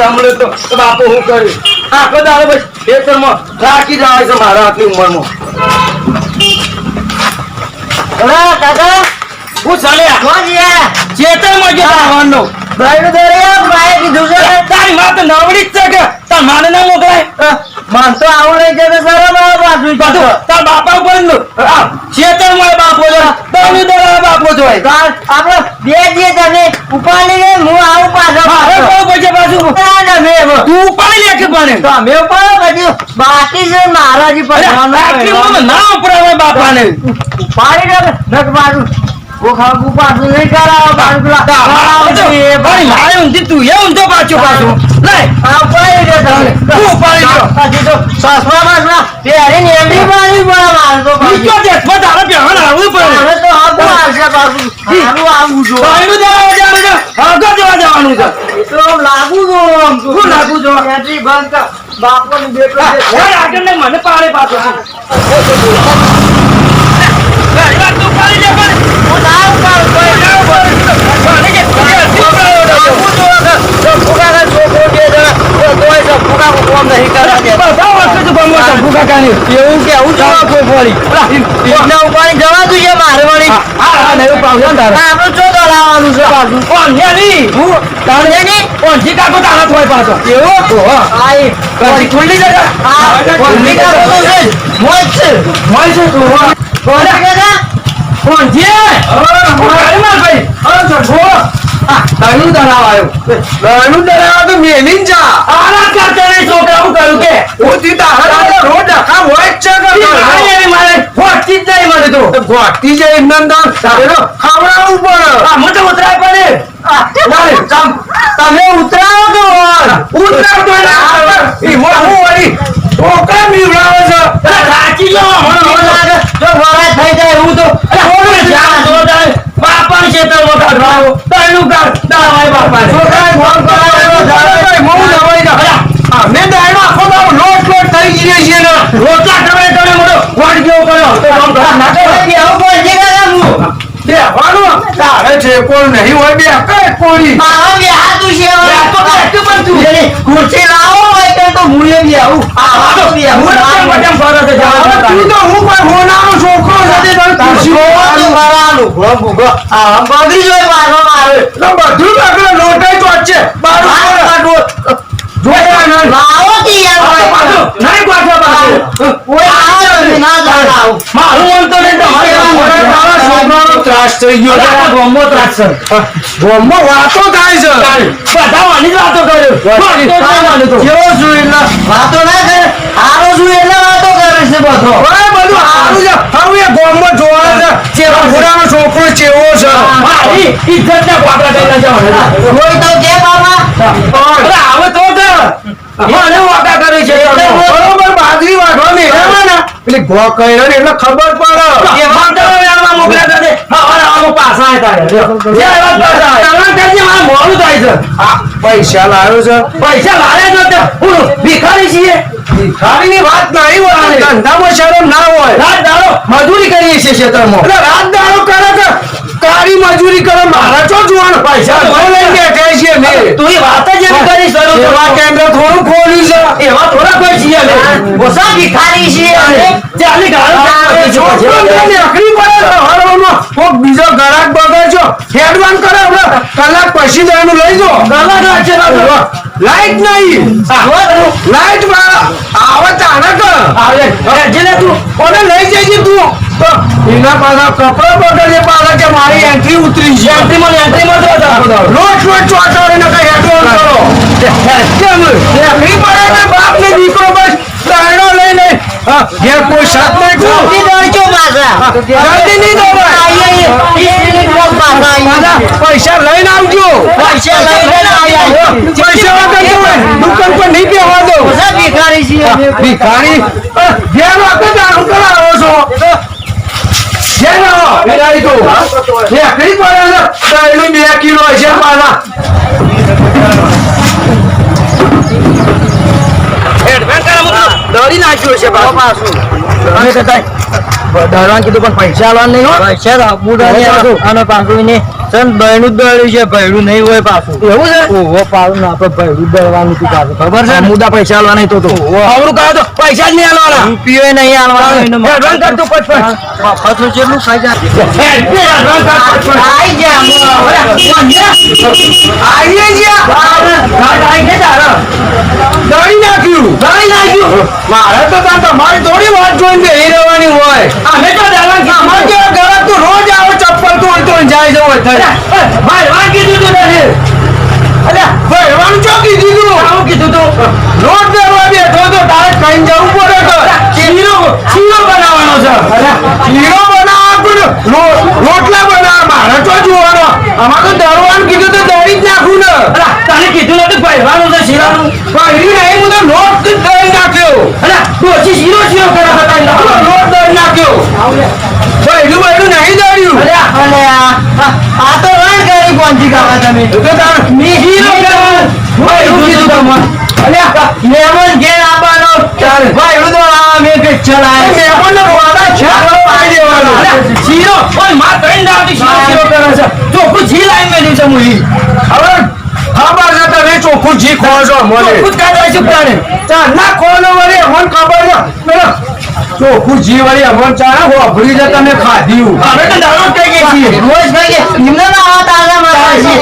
રમડે તો બાપુ હું કર્યું આખો દાડો બસ ખેતરમાં રાખી જાય છે મારા આટલી ઉંમરમાં કાકા હું ચાલ્યા ચેતરમાં ગયો આવવાનો ભાઈ ભાઈ કીધું છે તારી વાત નવડી જ છે કે તાર માને ના મોકલાય માન તો આવું નહીં કે સર બાજુ તાર બાપા ઉપર ચેતરમાં બાપો જો તને દરા બાપો જોય આપણે બે જે તમે ઉપાડી લે હું આવું પાછો મારે કોઈ પછી પાછું તું ઉપાડી લે કે બને તો અમે ઉપાડો પછી બાકી છે મહારાજી આટલી ના ઉપરાવે બાપાને ઉપાડી દે નક બાજુ वो खागू पासू नहीं करा बाजू भाई मारे उनती तू ये उनतो पाछो पाछो नहीं आप पाई दे तू पाई दे पाछी तो सासवा मासना तेरे नेमडी पानी बड़ा मार तो पाछी तो देख मत आवे प्यान आवे पर अरे तो आप मारसे पासू हारू आऊ जो भाई नु जरा जा आगे जवानु છે तो लागू जो हमको को लागू जो नेटी बंद का बाप ने बेटो यार आगे ने મને પાડે પાછો यार तू पाड़ी जा पर वो दाव का कोई दाव पाड़ी के फुगा का छोको दे दे वो कोई सब फुगा को काम नहीं करा दे बताओ आपके जो बम्बो सब फुगा कानी એવું કે આવું જવા કોઈ બોલી એને ઉપાડી જવા દઈએ મારે વળી હા નહીં ઉપાડ્યો તારે આપણે ચો દલાવાનું છે બાજુ કોણ યાની હું તારે ની કોણ જી કાકો તારા થોય પાછો એવું ઓહો આઈ કોણ ખુલ્લી જગા હા કોણ જી કાકો તો છે મોય છે તું કોણ કેડા કોણ જે મારે માર ભાઈ સગો તારું દરાવ આવ્યો તારું દરાવ તો મેલીન જા આરા કરતે ને છોકરા હું કરું કે ઓતી તારા રોડ ડખા હોય છે કે મારે ફોટી જ નહીં મને તો ફોટી જ ઇન્દન તારે ખાવડાવું પડે આ મને ઉતરાય પડે મારે તમે ઉતરાવો તો ઉતરાવ તો ઈ હું વળી છોકરા બીવડાવે છે રાચી લો મને લાગે જો વરાય થઈ જાય હું તો બાપા છે તો કાઢવાઓ તારું કાઢ દાવાય બાપા છોકરા ફોન કરાવો દાવાય મોં દવાઈ દા મે દાડો આખો દાડો લોટ થઈ ગઈ છે ને રોટલા કરે મોટો વાડ ગયો કર્યો તો કામ કરા ના કરે કે આવું કોઈ જે કરે હું બે વાળો તારે છે કોણ નહીં હોય બે કઈ કોણી આ બે હાથું છે આ તો કાટું પણ તું ખુરશી લાવો હોય તો મુલે બી આવું આ તો બી આવું બટમ ફરો છે જવા તું તો હું કોઈ હોનારો છોકરો સાથે તો ખુરશી મારાનું ભૂગો આ બગડી જોઈ મારવા મારે તો બધું લાગે લોટાઈ તો છે બારું જોયા ના લાવો તી યાર પાછો નહીં પાછો ઓય આ ના જાવ મારું મન તો નહીં તમારા છોકરાનો ત્રાસ થઈ ગયો છે ગોમો ત્રાસ છે ગોમો વાતો થાય છે બધા વાની વાતો કર્યો કેવો છું એટલે વાતો ના કરે આરો છું એટલે વાતો કરે છે બધો ઓય બધું હારું છે હવે એ ગોમો જોવા છે ચેવો ફુરાનો છોકરો ચેવો છે મારી ઇજ્જત ના પાપડા કઈના જવાના કોઈ તો કે બાબા અરે આવે તો કે મને વાતા કરે છે બરોબર બાજરી વાઢવાની રહેવાના એટલે ગો કઈરો ને એટલે ખબર પડે એ વાંધો મોકલ્યા દે હવે આવો પાછા આતા રે જે વાત પાછા તલા કરજે મારા મોડું થાય છે આ પૈસા લાવ્યો છે પૈસા લાવ્યા તો હું ભિખારી છીએ ભિખારીની વાત નહીં હોય ધંધામાં શરમ ના હોય રાત દાડો મજૂરી કરીએ છીએ ખેતરમાં એટલે રાત દાડો કરે કે કારી મજૂરી કરે મારા ચો જોવાનો પૈસા લઈને બેઠે છીએ મે તું એ વાત જ એમ કરી સરો એવા કેન્દ્ર થોડું ખોલ્યું છે એવા થોડા કોઈ છીએ મે ઓસા ભિખારી છીએ ચાલી ગાળો છોકરો ને નકરી પડે હરવાનો કોક બીજો ગરાક બગાડજો હેડવાન કરે હવે કલાક પછી જવાનું લઈ જો કલાક રાખે લાઈટ નહીં લાઈટ આવે તાને કે આવે જેને તું કોને લઈ જજે તું તો એના પાછા કપડા બગાડે પાછા કે મારી એન્ટ્રી ઉતરી છે એન્ટ્રીમાં તો લોટ ચોટાડે ને કઈ હેડવાન કરો કેમ નકરી પડે ને બાપ ને દીકરો બસ દાડો લઈ લે ઘેર કોઈ સાથ નહીં જલ્દી દોડજો પાછા જલ્દી નહીં દોડાય પૈસા લઈને આવજો પૈસા લઈને આવ્યા પૈસા વગર દુકાન પર નહીં બેહવા દો ભિખારી છીએ ભિખારી ઘેર વખત દારૂ કરાવો છો ઘેર આવો ભિખારી તો એકલી પડે ને દારૂ 2 કિલો હશે પાછા દોડી નાખ્યું છે પાછું દરવાન કીધું પણ પૈસા આલવા નહીં પૈસા આપવું અને પાછું એને ચલ બહેનું દળ્યું છે ભૈડું નહીં હોય પાછું એવું છે ઓહો પાડું ને આપણે ભૈડું દળવાનું હતું પાછું ખબર છે ને? મુદ્દા પૈસા આલવા નહીં તો આવડું કહો તો પૈસા જ નહીં આલવાના રૂપિયો નહીં આલવાનો એડવાન્સ કર તું પચપન મફતનું જેટલું ખાઈ જાય આઈ ગયા દળી નાખ્યું મારે તો તમારી થોડી વાત જોઈને બેહી રહેવાની હોય અમે તો અમારે જેવા ઘરાક તો રોજ આવે ચપ્પલ તો જાય જવો ભાઈ કીધું તું નથી અલ્યા ભરવાનું ચો કીધું તું આવું કીધું તું રોડ દેવા બેઠો તો તારે કઈ જવું પડે તો શીરો બનાવવાનો છે શીરો બનાવવા રોટલા બનાવવા મારે તો જોવાનો અમારે તો દળવાનું કીધું તો દળી જ નાખું ને તને કીધું નતું ભરવાનું છે શીરાનું ભર્યું નહીં હું તો લોટ જ દળી નાખ્યો ડોસી શીરો કરે લોટ દળી નાખ્યો ભર્યું નહીં દળ્યું અને આ તો રણ કરી પહોંચી ગયા તમે શીરો કીધું તમને મહેમાન ઘેર આવવાનો ભાઈ તો આ મેં કે ચલાય મહેમાનને વાડા છાપ પાડી દેવાનો શીરો ઓય માં ત્રણ દાવથી શીરો કરે છે ચોખ્ખું જી લાઈન મેલ્યું છે મુઈ હવે ખબર છે તમે ચોખ્ખું જી ખો છો મને ચોખ્ખું જ કાઢવા છે પ્રાણે ચા ના ખોલો વળી અમને ખબર છે પેલો ચોખ્ખું જી વળી અમને ચા હોભળી છે તમે ખાધ્યું હવે તો દાડો જ કઈ ગઈ છીએ રોજ ભાઈ એમને ના હાથ આગળ મારે છે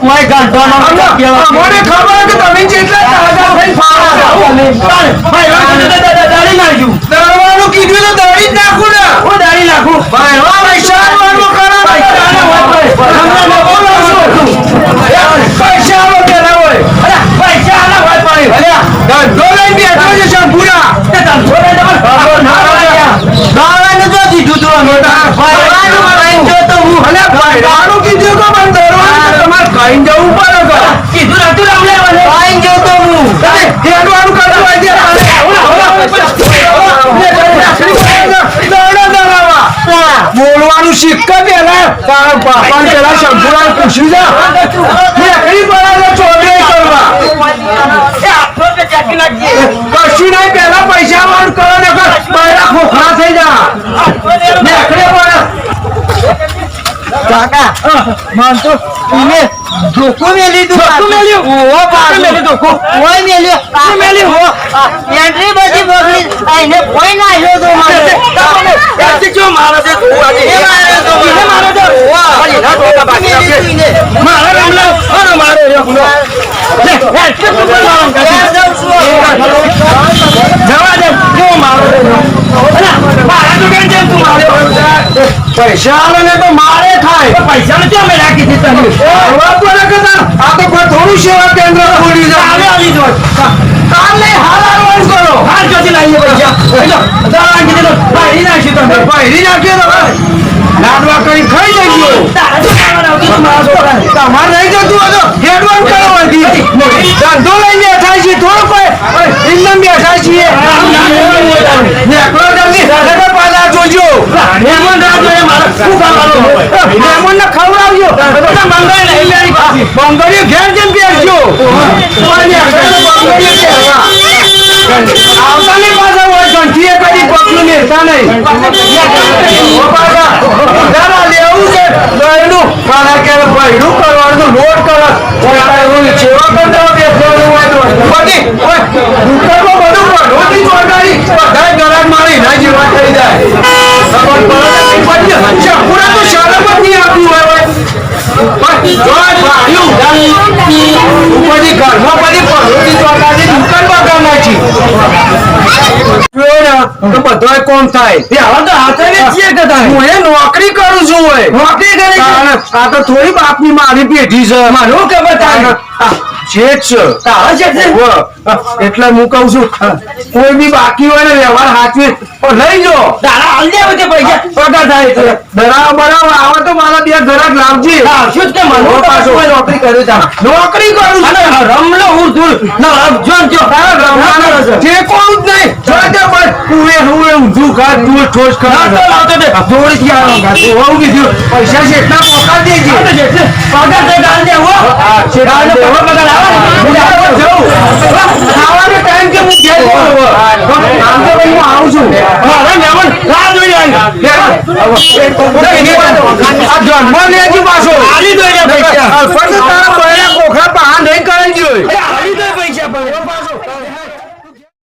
ઓય ઘંટોનો અમને ખબર કે તમે જેટલા તાજા થઈને ફાવા દાડી નાખ્યું દળવાનું કીધું તો દળી જ નાખું ને હું દાડી નાખું ભાઈ પૈસા આલવાનું કરો પૈસા આલો પેલા હોય પૈસા આલા હોય પાણી ધંધો લઈને બેઠો છે શંભુરા દાવાનું તો દીધું તું અમે ભાઈવાનું લઈને જો તો હું ભાઈવાનું કીધું તો પણ દળવાનું તમારે ખાઈને જવું પડે કીધું નતું રામલે ભાઈ જો તો હું હેડવાનું કરતું હોય બોલવાનું શીખ પેલા તારા બાપા પેલા શંભુરાને પૂછ્યું છે લેકડી પડે ચોરી કરવા કશું નહીં પેલા પૈસા વાળું કરો ને પહેલા ખોખરા થઈ જા લેકડી પડે કાકા મન તો એને ધોકો મેલી તું ધોકો મેલ્યું? ઓહો પાછું મેલ્યું ધોકો? ઓય મેલ્યું મેલ્યું? હો એન્ટ્રી બધી બગડી આઈને કોઈ ના આવ્યો તો મારે મારે છે તું આજે એ મારે તો મારે તો મારે રામલા અરે મારે જવા દે જો મારે પૈસા આવે ને તો મારે થાય પૈસા ને કેમ રાખી દીધા આ તો કોઈ થોડું સેવા કેન્દ્ર ખોલ્યું છે હાલે આવી જો કાલે હાલ આવવાનું કરો હાલ જોતી લાવીએ પૈસા ભાઈ નાખી તમે ભાઈ નાખ્યો તો લાડવા કરી ખાઈ લેજો તમારે નહીં જતું હતો હેડવાન કરવાથી ધંધો લઈને બેઠા છીએ થોડો કોઈ એકદમ બેઠા છીએ પાછા જોજો મહેમાન ને ખવડાવજો બંગડીઓ ઘેર જેમ બેસજો આવતાની પાછા હોય ઘંટીએ કદી પગલું નેતા નહીં લેવું છે દહીંનું કારણ કે બહેરું કરવાનું લોટ કરો સેવા કરતા બેસવાનું હોય તો બધી દુકાનમાં બધું ભરોથી ચોટાડી બધા ગરાક મારી ના જેવા થઈ જાય પૂરા તો શરમ જ નહીં આપ્યું હોય ઉપરથી ઘરમાં બધી ભરોથી ચોટાડી દુકાન બગા નાખી તો બધો કોમ થાય હવે તો હાથે વેચીએ કે હું એ નોકરી કરું છું હોય નોકરી કરી આ તો થોડી બાપની મારી પેઢી છે મારું કે બતાવે શેઠ છે તારા શેઠ એટલે હું કહું છું કોઈ બી બાકી હોય ને વ્યવહાર હાથવી લઈ જો તારા હાલ દે બધે પૈસા પગાર થાય એટલે બરાબર આવે તો મારા બે ઘરાક લાવજી શું કે મને પાછો નોકરી કરું તા નોકરી કરું છું રમલો હું દૂર ના જો જો તારા રમવાનો છે કોણ જ નહીં જોતે બસ તું એ હું ઊંધું ઘર તું ઠોસ કર લાવતો દે જોડી થી આવો ગાતો હોઉં કીધું પૈસા શેઠના પોકા દેજે પગાર તો ગાલ દે હો શેઠાને પગાર આવે હું જાવ ખાવાનો ટાઈમ કે હું ઘેર આમ તો હું આવું છું મારા મહેમાન રાહ જોઈ રહ્યા છે. આ જન્મ લેજી પાછો હારી દો રે પૈસા ફક્ત તારા બહેરા કોખા બહાર નહીં કરાઈ જોઈ હારી દો પૈસા પણ પાછો